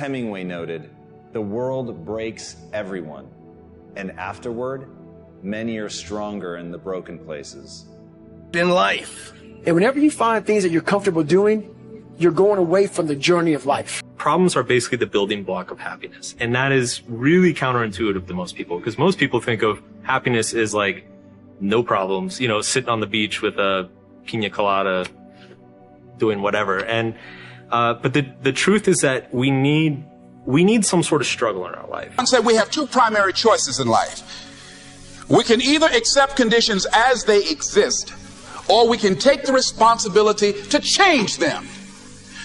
Hemingway noted, "The world breaks everyone, and afterward, many are stronger in the broken places." In life. And whenever you find things that you're comfortable doing, you're going away from the journey of life. Problems are basically the building block of happiness. And that is really counterintuitive to most people, because most people think of happiness as like no problems, you know, sitting on the beach with a pina colada, doing whatever. And, but the truth is that we need some sort of struggle in our life. I said we have two primary choices in life. We can either accept conditions as they exist, or we can take the responsibility to change them.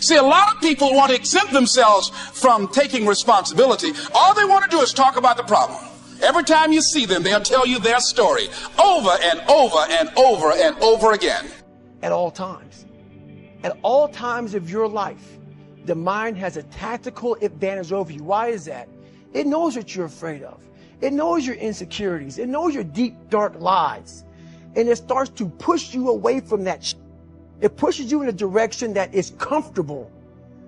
See, a lot of people want to exempt themselves from taking responsibility. All they want to do is talk about the problem. Every time you see them, they'll tell you their story over and over and over and over again. At all times. At all times of your life, the mind has a tactical advantage over you. Why is that? It knows what you're afraid of. It knows your insecurities. It knows your deep, dark lies. And it starts to push you away from that. It pushes you in a direction that is comfortable.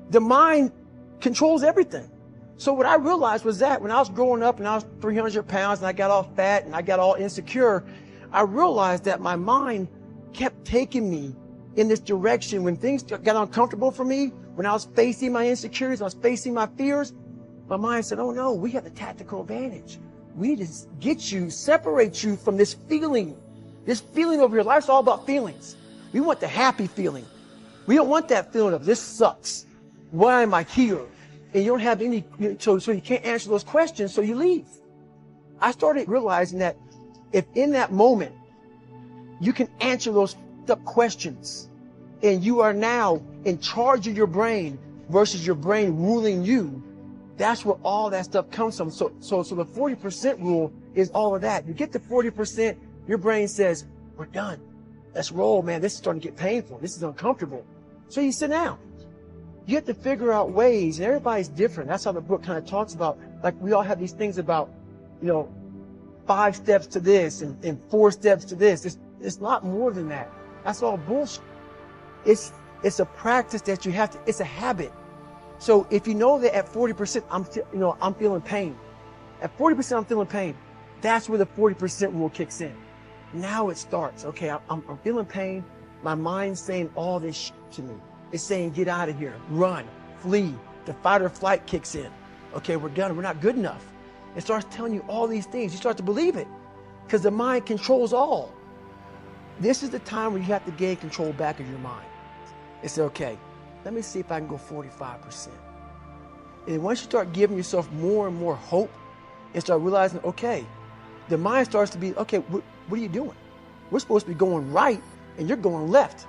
The mind controls everything. So what I realized was that when I was growing up and I was 300 pounds and I got all fat and I got all insecure, I realized that my mind kept taking me in this direction. When things got uncomfortable for me, when I was facing my insecurities, I was facing my fears, my mind said, oh no, we have the tactical advantage. We need to get you, separate you from this feeling over your life. It's all about feelings. We want the happy feeling. We don't want that feeling of this sucks. Why am I here? And you don't have any, so you can't answer those questions, so you leave. I started realizing that if in that moment you can answer those questions and you are now in charge of your brain versus your brain ruling you, that's where all that stuff comes from. So the 40% rule is all of that. You get to 40%, your brain says, we're done. Let's roll, man. This is starting to get painful. This is uncomfortable. So you sit down. You have to figure out ways, and everybody's different. That's how the book kind of talks about, like we all have these things about, 5 steps to this and 4 steps to this. It's a lot more than that. That's all bullshit. It's a practice that you have to, it's a habit. So if you know that at 40%, I'm feeling pain. At 40% I'm feeling pain. That's where the 40% rule kicks in. Now it starts. Okay, I'm feeling pain. My mind's saying all this shit to me. It's saying, get out of here, run, flee. The fight or flight kicks in. Okay, we're done. We're not good enough. It starts telling you all these things. You start to believe it because the mind controls all. This is the time where you have to gain control back of your mind. It's okay. Let me see if I can go 45%. And once you start giving yourself more and more hope and start realizing, okay, the mind starts to be, okay, what are you doing? We're supposed to be going right and you're going left.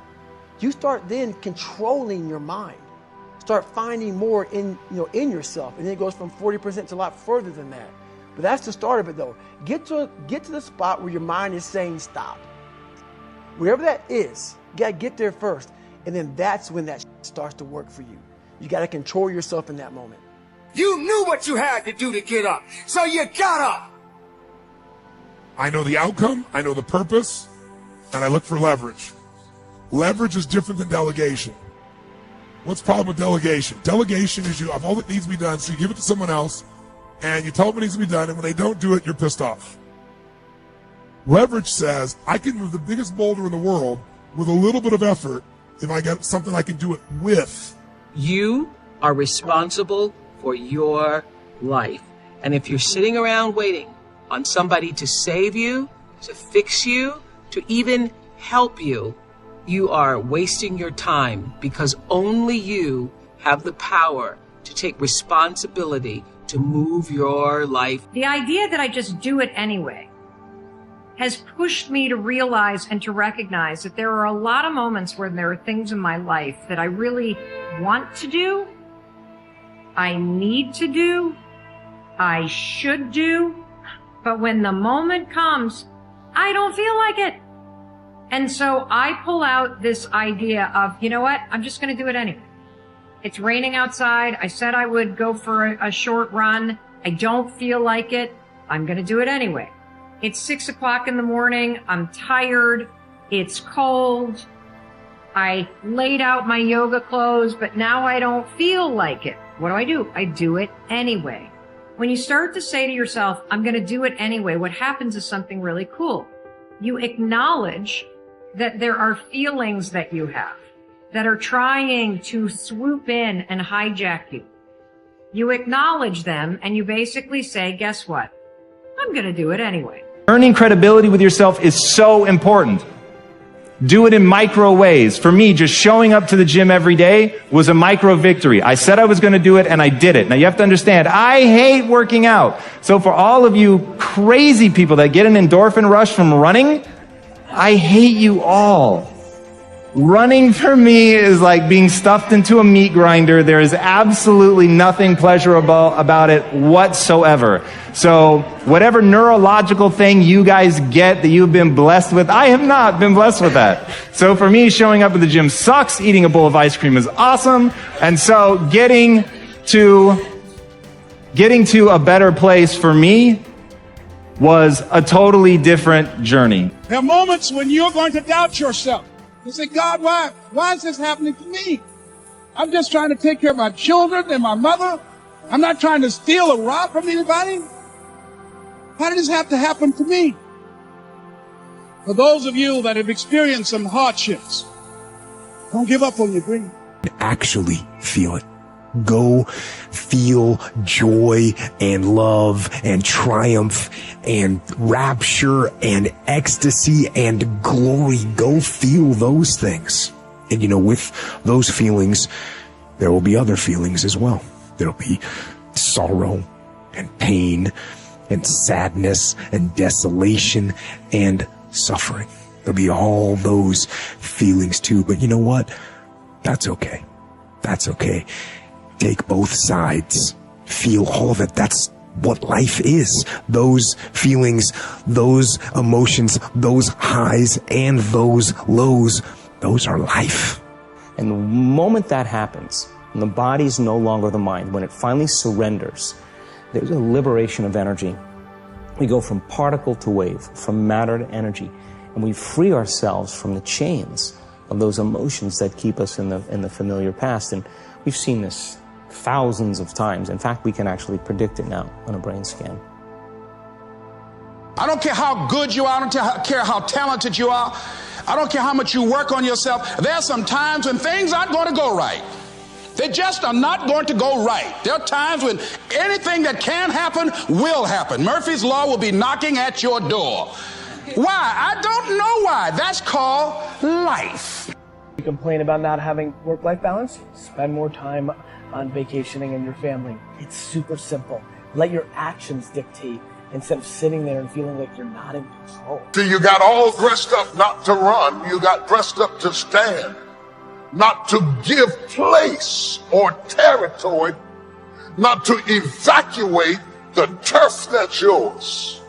You start then controlling your mind. Start finding more in yourself. And then it goes from 40% to a lot further than that. But that's the start of it though. Get to the spot where your mind is saying stop. Wherever that is, you gotta get there first. And then that's when that starts to work for you. You gotta control yourself in that moment. You knew what you had to do to get up, so you got up. I know the outcome, I know the purpose, and I look for leverage. Leverage is different than delegation. What's the problem with delegation? Delegation is you have all that needs to be done, so you give it to someone else, and you tell them what needs to be done, and when they don't do it, you're pissed off. Leverage says, I can move the biggest boulder in the world with a little bit of effort if I got something I can do it with. You are responsible for your life. And if you're sitting around waiting on somebody to save you, to fix you, to even help you, you are wasting your time because only you have the power to take responsibility to move your life. The idea that I just do it anyway has pushed me to realize and to recognize that there are a lot of moments where there are things in my life that I really want to do, I need to do, I should do, but when the moment comes, I don't feel like it. And so I pull out this idea of, you know what, I'm just going to do it anyway. It's raining outside. I said I would go for a short run. I don't feel like it. I'm going to do it anyway. It's 6 o'clock in the morning. I'm tired. It's cold. I laid out my yoga clothes, but now I don't feel like it. What do? I do it anyway. When you start to say to yourself, I'm going to do it anyway, what happens is something really cool. You acknowledge that there are feelings that you have that are trying to swoop in and hijack you. You acknowledge them and you basically say, guess what? I'm going to do it anyway. Earning credibility with yourself is so important. Do it in micro ways. For me, just showing up to the gym every day was a micro victory. I said I was going to do it and I did it. Now you have to understand, I hate working out. So for all of you crazy people that get an endorphin rush from running, I hate you all. Running for me is like being stuffed into a meat grinder. There is absolutely nothing pleasurable about it whatsoever. So whatever neurological thing you guys get that you've been blessed with, I have not been blessed with that. So for me, showing up at the gym sucks. Eating a bowl of ice cream is awesome. And so getting to a better place for me was a totally different journey. There are moments when you're going to doubt yourself. You say, God, why is this happening to me? I'm just trying to take care of my children and my mother. I'm not trying to steal or rob from anybody. Why did this have to happen to me? For those of you that have experienced some hardships, don't give up on your dream. Actually feel it. Go feel joy and love and triumph and rapture and ecstasy and glory. Go feel those things. And you know, with those feelings, there will be other feelings as well. There'll be sorrow and pain and sadness and desolation and suffering. There'll be all those feelings too. But you know what? That's okay. That's okay. Take both sides. Feel all of it. That's what life is. Those feelings, those emotions, those highs and those lows, those are life. And the moment that happens, and the body's no longer the mind, when it finally surrenders, there's a liberation of energy. We go from particle to wave, from matter to energy, and we free ourselves from the chains of those emotions that keep us in the familiar past. And we've seen this thousands of times. In fact, we can actually predict it now on a brain scan. I don't care how good you are. I don't care how talented you are. I don't care how much you work on yourself. There are some times when things aren't going to go right. They just are not going to go right. There are times when anything that can happen will happen. Murphy's Law will be knocking at your door. Why? I don't know why. That's called life. You complain about not having work-life balance? Spend more time on vacationing and your family. It's super simple. Let your actions dictate instead of sitting there and feeling like you're not in control. See, you got all dressed up not to run. You got dressed up to stand, not to give place or territory, not to evacuate the turf that's yours.